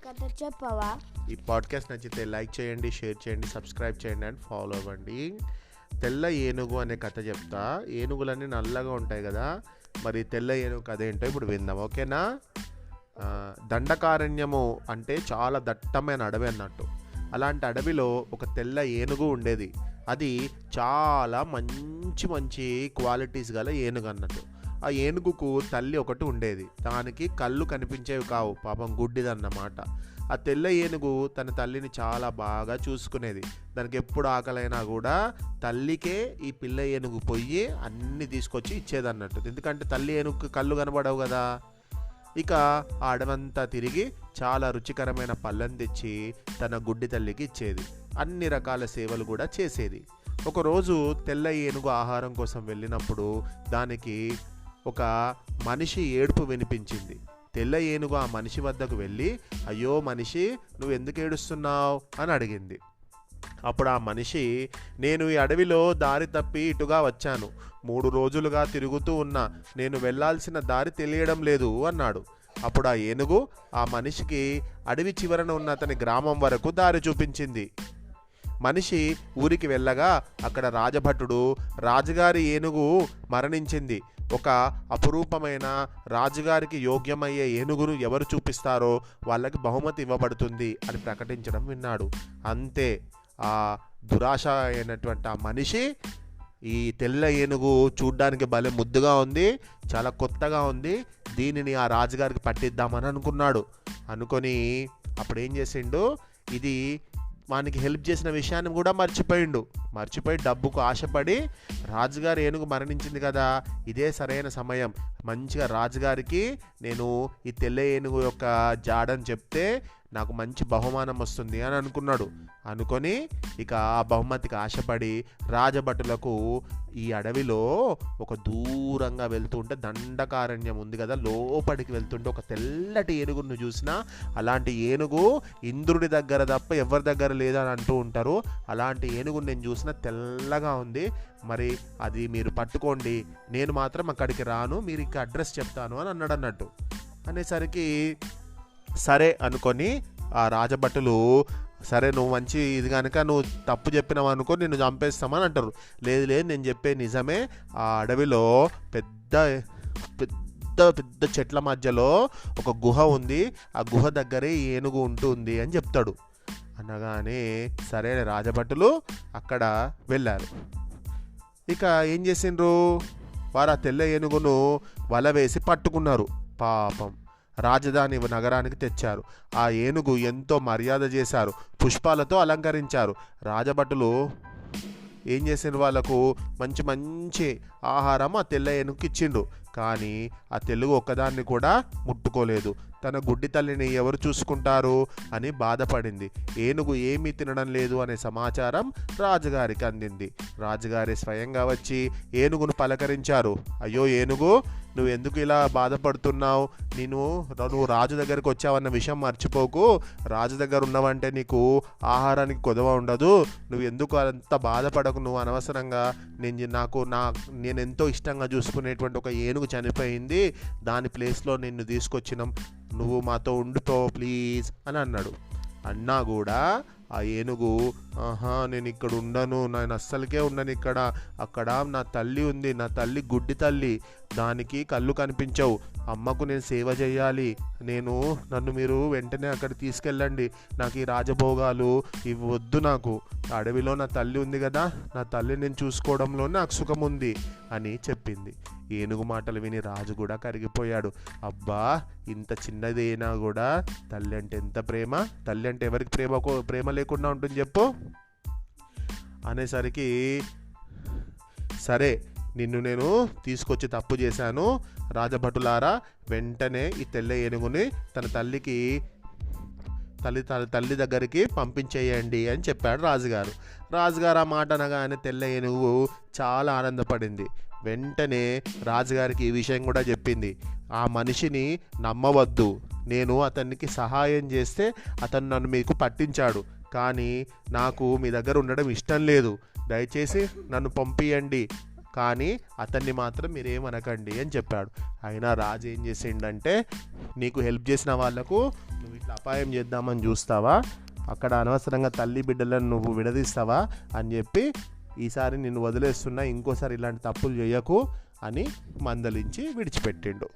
కథ చెప్పవా? ఈ పాడ్కాస్ట్ నచ్చితే లైక్ చేయండి, షేర్ చేయండి, సబ్స్క్రైబ్ చేయండి అండ్ ఫాలో అవ్వండి. తెల్ల ఏనుగు అనే కథ చెప్తా. ఏనుగులన్నీ నల్లగా ఉంటాయి కదా, మరి తెల్ల ఏనుగు కథ ఏంటో ఇప్పుడు విందాం, ఓకేనా? దండకారణ్యము అంటే చాలా దట్టమైన అడవి అన్నట్టు. అలాంటి అడవిలో ఒక తెల్ల ఏనుగు ఉండేది. అది చాలా మంచి మంచి క్వాలిటీస్ గల ఏనుగు అన్నట్టు. ఆ ఏనుగుకు తల్లి ఒకటి ఉండేది. దానికి కళ్ళు కనిపించేవి కావు, పాపం గుడ్డిదన్నమాట. ఆ తెల్ల ఏనుగు తన తల్లిని చాలా బాగా చూసుకునేది. దానికి ఎప్పుడు ఆకలైనా కూడా తల్లికే ఈ పిల్ల ఏనుగు పొయ్యి అన్నీ తీసుకొచ్చి ఇచ్చేదన్నట్టు. ఎందుకంటే తల్లి ఏనుగుకి కళ్ళు కనబడవు కదా. ఇక ఆ అడవంతా తిరిగి చాలా రుచికరమైన పళ్ళను తెచ్చి తన గుడ్డి తల్లికి ఇచ్చేది. అన్ని రకాల సేవలు కూడా చేసేది. ఒకరోజు తెల్ల ఏనుగు ఆహారం కోసం వెళ్ళినప్పుడు దానికి ఒక మనిషి ఏడుపు వినిపించింది. తెల్ల ఏనుగు ఆ మనిషి వద్దకు వెళ్ళి, అయ్యో మనిషి, నువ్వు ఎందుకు ఏడుస్తున్నావు అని అడిగింది. అప్పుడు ఆ మనిషి, నేను ఈ అడవిలో దారి తప్పి ఇటుగా వచ్చాను. 3 రోజులుగా తిరుగుతూ ఉన్నా, నేను వెళ్ళాల్సిన దారి తెలియడం లేదు అన్నాడు. అప్పుడు ఆ ఏనుగు ఆ మనిషికి అడవి చివరన ఉన్న అతని గ్రామం వరకు దారి చూపించింది. మనిషి ఊరికి వెళ్ళగా అక్కడ రాజభటుడు, రాజుగారి ఏనుగు మరణించింది, ఒక అపురూపమైన రాజుగారికి యోగ్యమయ్యే ఏనుగును ఎవరు చూపిస్తారో వాళ్ళకి బహుమతి ఇవ్వబడుతుంది అని ప్రకటించడం విన్నాడు. అంతే, ఆ దురాశ అయినటువంటి ఆ మనిషి ఈ తెల్ల ఏనుగు చూడ్డానికి భలే ముద్దుగా ఉంది, చాలా కొత్తగా ఉంది, దీనిని ఆ రాజుగారికి పట్టిద్దామని అనుకున్నాడు. అనుకొని అప్పుడు ఏం చేసిండు, ఇది వానికి హెల్ప్ చేసిన విషయాన్ని కూడా మర్చిపోయి డబ్బుకు ఆశపడి, రాజుగారి ఏనుగు మరణించింది కదా, ఇదే సరైన సమయం, మంచిగా రాజుగారికి నేను ఈ తెల్ల ఏనుగు యొక్క జాడని చెప్తే నాకు మంచి బహుమానం వస్తుంది అని అనుకొని ఇక ఆ బహుమతికి ఆశపడి రాజభటులకు ఈ అడవిలో ఒక దూరంగా వెళ్తుంటే, దండకారణ్యం ఉంది కదా, లోపలికి వెళ్తుంటే ఒక తెల్లటి ఏనుగును చూసినా, అలాంటి ఏనుగు ఇంద్రుడి దగ్గర తప్ప ఎవరి దగ్గర లేదని అంటూ ఉంటారు, అలాంటి ఏనుగును నేను చూసిన, తెల్లగా ఉంది, మరి అది మీరు పట్టుకోండి, నేను మాత్రం అక్కడికి రాను, మీరు ఇక అడ్రస్ చెప్తాను అని అన్నాడు. అనేసరికి సరే అనుకొని ఆ రాజభటులు, సరే నువ్వు మంచి ఇది కనుక నువ్వు తప్పు చెప్పినావు అనుకో నిన్ను చంపేస్తామని అంటారు. లేదు నేను చెప్పే నిజమే, ఆ అడవిలో పెద్ద పెద్ద పెద్ద చెట్ల మధ్యలో ఒక గుహ ఉంది, ఆ గుహ దగ్గరే ఏనుగు ఉంటుంది అని చెప్తాడు. అనగానే సరే రాజభటులు అక్కడ వెళ్ళారు. ఇక ఏం చేసిండ్రు, వారు ఆ తెల్ల ఏనుగును వల వేసి పట్టుకున్నారు. పాపం రాజధాని నగరానికి తెచ్చారు. ఆ ఏనుగు ఎంతో మర్యాద చేశారు, పుష్పాలతో అలంకరించారు. రాజభటులు ఏం చేసిన వాళ్ళకు మంచి మంచి ఆహారం ఆ తెల్ల ఏనుగుకి ఇచ్చిండ్రు. కానీ ఆ తెలుగు ఒక్కదాన్ని కూడా ముట్టుకోలేదు. తన గుడ్డి తల్లిని ఎవరు చూసుకుంటారు అని బాధపడింది. ఏనుగు ఏమీ తినడం లేదు అనే సమాచారం రాజుగారికి అందింది. రాజుగారి స్వయంగా వచ్చి ఏనుగును పలకరించారు. అయ్యో ఏనుగు, నువ్వు ఎందుకు ఇలా బాధపడుతున్నావు? నువ్వు రాజు దగ్గరికి వచ్చావన్న విషయం మర్చిపోకు. రాజు దగ్గర ఉన్నావంటే నీకు ఆహారానికి కొదవ ఉండదు. నువ్వు ఎందుకు అంత బాధపడకు. నువ్వు అనవసరంగా నేను ఎంతో ఇష్టంగా చూసుకునేటువంటి ఒక ఏనుగు చనిపోయింది, దాని ప్లేస్లో నిన్ను తీసుకొచ్చినాం, నువ్వు మాతో ఉండిపో ప్లీజ్ అని అన్నాడు. అన్నా కూడా ఆ ఏనుగు, నేను ఇక్కడ ఉండను, నేను అస్సలకే ఉండను ఇక్కడ, అక్కడ నా తల్లి ఉంది, నా తల్లి గుడ్డి తల్లి, దానికి కళ్ళు కనిపించవు, అమ్మకు నేను సేవ చేయాలి, నన్ను మీరు వెంటనే అక్కడ తీసుకెళ్ళండి, నాకు ఈ రాజభోగాలు ఇవి వద్దు, నాకు అడవిలో నా తల్లి ఉంది కదా, నా తల్లి నేను చూసుకోవడంలో నాకు సుఖం ఉంది అని చెప్పింది. ఏనుగు మాటలు విని రాజు కూడా కరిగిపోయాడు. అబ్బా, ఇంత చిన్నదైనా కూడా తల్లి అంటే ఎంత ప్రేమ, తల్లి అంటే ఎవరికి ప్రేమ లేకుండా ఉంటుంది చెప్పు అనేసరికి, సరే నిన్ను నేను తీసుకొచ్చి తప్పు చేశాను, రాజభటులారా వెంటనే ఈ తెల్ల ఏనుగుని తన తల్లి దగ్గరికి పంపించేయండి అని చెప్పాడు రాజుగారు. ఆ మాట అనగానే తెల్ల ఏనుగు చాలా ఆనందపడింది. వెంటనే రాజుగారికి ఈ విషయం కూడా చెప్పింది. ఆ మనిషిని నమ్మవద్దు, నేను అతనికి సహాయం చేస్తే అతను నన్ను మీకు పట్టించాడు, కానీ నాకు మీ దగ్గర ఉండడం ఇష్టం లేదు, దయచేసి నన్ను పంపియండి, కానీ అతన్ని మాత్రం మీరేమనకండి అని చెప్పాడు. అయినా రాజు ఏం చేసిండంటే, నీకు హెల్ప్ చేసిన వాళ్లకు నువ్వు ఇట్లా అపాయం చేద్దామని చూస్తావా, అక్కడ అనవసరంగా తల్లి బిడ్డలను నువ్వు విడదీస్తావా అని చెప్పి ఈసారి నిన్ను వదిలేస్తున్నా, ఇంకోసారి ఇలాంటి తప్పులు చేయకు అని మందలించి విడిచిపెట్టిండు.